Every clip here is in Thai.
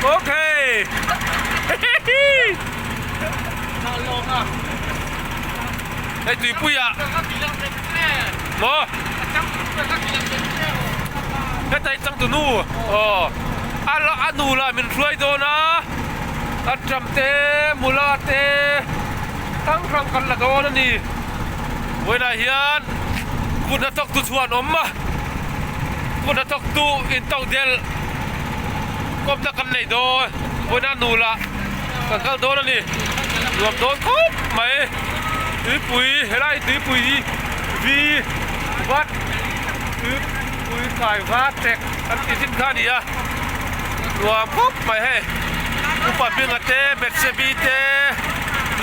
โอเคไอ้ตุยปุยอ่ะหมอcái tay trắng tụi nu ăn là ăn nu là mình xuôi rồi na ăn chậm tê mù la tê tăng răng cắn là đó nè với này hiềnคุณนักตุชวนอมมาคุณนักตุอินเตอร์เดลก็จะกันไหนโดนวันนั้นนูละกันก็โดนนี่รวมโดนครบไหมตื้อปุ๋ยเฮ้ยตื้อปุ๋ยวีวัดตื้อปุ๋ยขายวัดแจกอันที่สินค้านี่อะรวมครบไหมให้อุปนิสัยเตะเบ็ดเซบีเตะ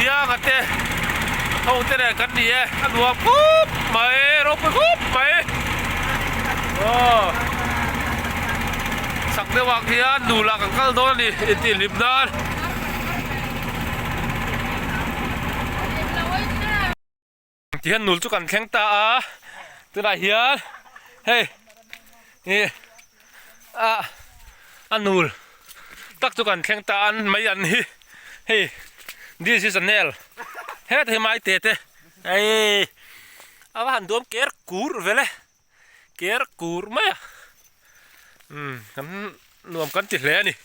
ยางเตะเขาเตะกันนี่รวมครบไหมรวมครบไหมสักเดือนวันที่ดูหลังกันโดนนี่ที่ริมน้ำที่นูจุกันแข็งตาตัวไหนเฮียเฮ้ยนี่อันนูตักจุกันแข็งตาอันไม่อันนี้เฮ้ย this is a nail เฮ้ยทำไมเตะเฮ้ยเอาหันดวงเกร์กูร์เวลเกร์กูร์ไหมกันรวมกันติดแล้วนี่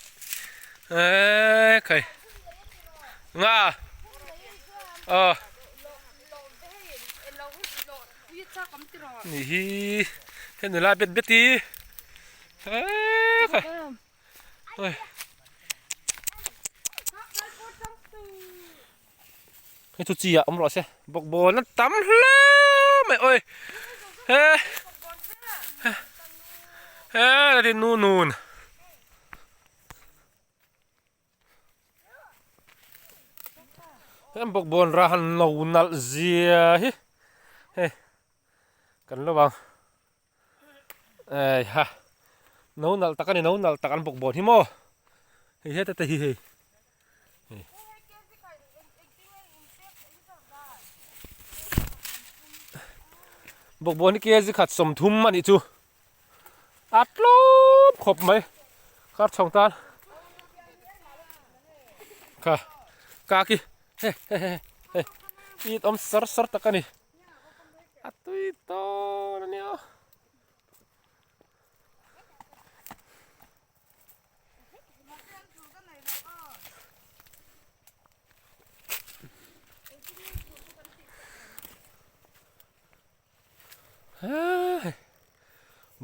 ใครงานี่เห็นเวลาเป็นเบ็ดตีใครให้ทุกทีอ่ะอมรอใช่บอกบอลนั่นตั้มแล้วไม่เอ้ยเฮ้ดินูนเฮ้บอกบอลราหันนูนัลเซียเฮ้กันระวังฮะนูนัลตะกันนี่นูนัลตะกันบอกบอลที่โม่เฮ้แต่เฮ้บอกบอลนี่เกี่ยจะขัดสมทุมมันอีกจูอัดลบขบไหมขัดช่องตาค่ะกากีเฮ้อีตอมสร์ตะกันนี่อัดตุยโตนั่นเนี่ย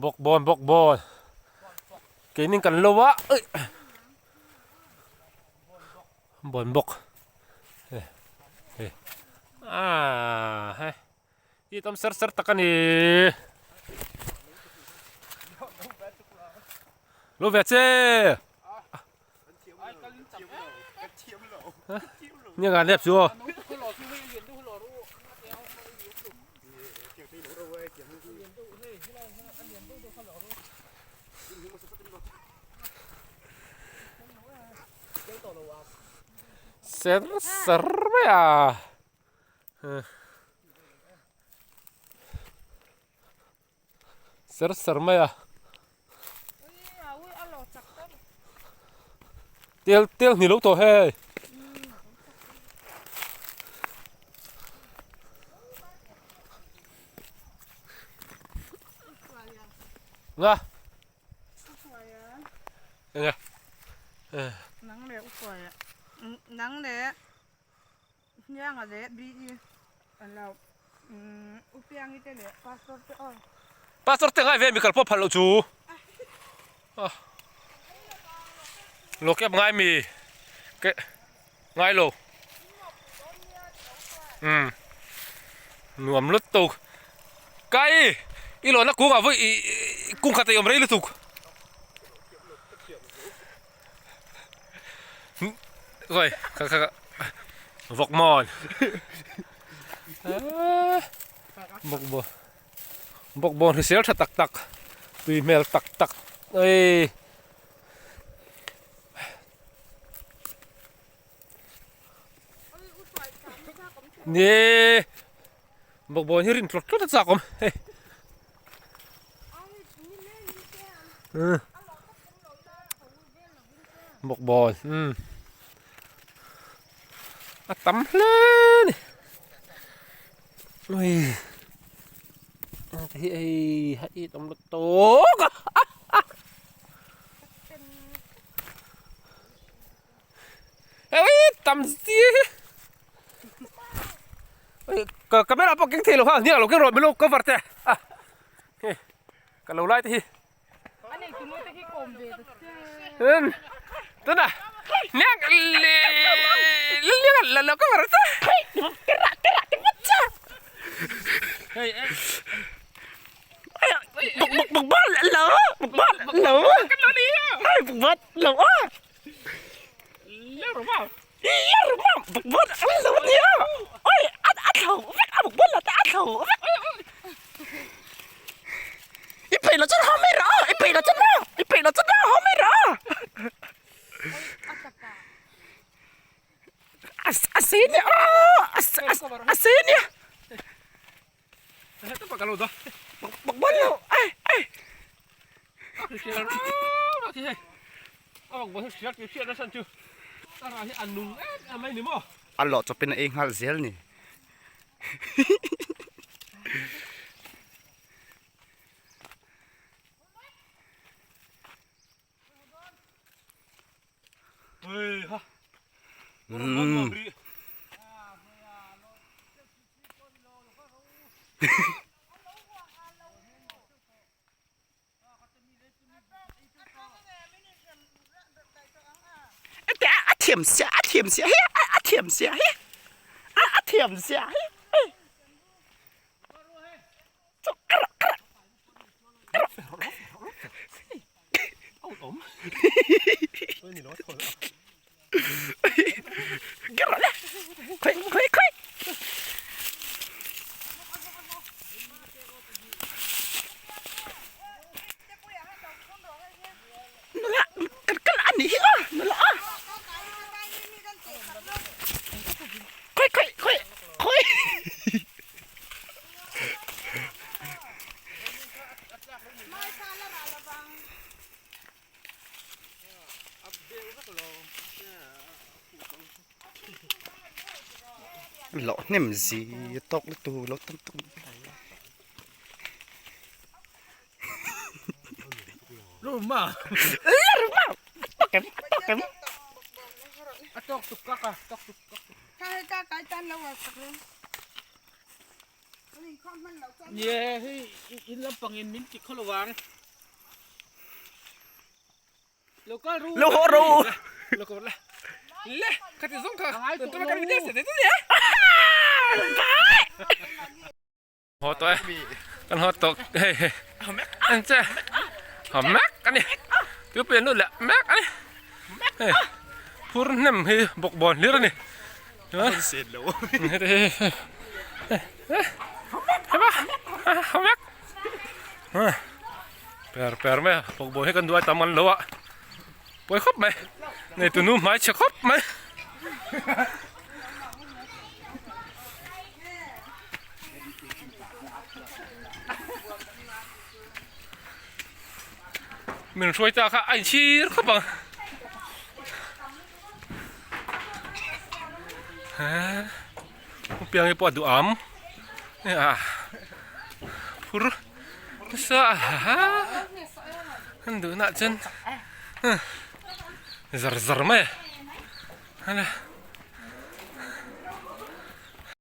บอกบอลกินกันแล้ววะบอลบอกเฮ้อีต้องเสิร์ฟตะกันนี่ลูกเวชเนี่ยงานเรียบชัวser ya ser ya tiêu nhiều lúc thôi he nga nắng đẹp quá nắng đẹp nhang ở đấy bị là upiang itu deh pastor tengah về mikal po phalo chu lo kep ngai mi ke ngai lo nuam lut tu kai i lo na ku nga voi kung khate yom rei lutuk rồi vọc mòn bọc bồn thì xéo thật tặc tùy mèo tặc ơi nè bọc bồn như rìn trọt rất sạc không บกบอลตำเลยโอ้ยที่ไอ้ตำรวจโตกเฮ้ยตำสิก็ไม่รับปากกิ้งทีหรอกฮะเนี่ยเราแค่รอไม่รู้ก็ฟัดแต่ก็เราไล่ที อันนี้คือมันจะขี้โกงเด็ด ตัวน่ะเนี่ยเราก็ฟัดแต่เฮ้ยกระมัดจ้าเฮ้ยบุกบ้านเหรอบุกบ้านเหรอกันแล้วเนี่ยบุกบ้านเหรอเรื่องหรือเปล่าบุกบ้านเหรอเนี่ยโอ้ยอัดเขาบุกบ้านเหรอแต่อัดเขาไอ้เปรย์เราจะทำไม่รอไอ้เปรย์เราจะทำไม่รออาเซียนเนี่ยอาเซียนเนี่ยต้องปากกาลุดบุกบ้านเหรอไอ้บอกว่าเสียแล้วฉันจูอะไรที่อันนุ่งไม่หนิมั้งอันหล่อจะเป็นเองฮัลเซลนี่เฮ้ยฮะ甜些，甜些，嘿，甜些，嘿，甜些，嘿，走，เอาผมนี่รถคนละกระโดดเลยค่อยนั่นแหละกันอันนี้เหรอนั่นแหละค่อยหล่อเนี่ยมันสิตกแล้วตัวรถตุ้มรู้มั้ยตกกันตกตุกกะถ้าให้กล้าไก่จันแล้วว่าสักเรื่องนี่ข้อมันเราจะเย่ให้อินลำปังอินมินจิกเขาระวังแล้วก็รู้แล้วก็ละเละขัดส่งค่ะตัวกันไม่ได้เสร็จตัวเนี้ยหัวตัวกันหัวตกเฮ้ยอันเจ้าหอมแม็กอันนี้ตัวเป็นนู่นแหละแม็กอันนี้พูดนั่นให้บกบอลเรื่องนี้เสร็จแล้วใช่ปะหอมแม็กเปล่าไหมบกบอลให้กันด้วยตามันแล้วอะปล่อยครบไหมในตัวนู้นไม่จะครบไหมmình xuôi ta khá anh chi rất bằng biang cái bọt đủ ấm phur sao anh đủ nạ chân zar mày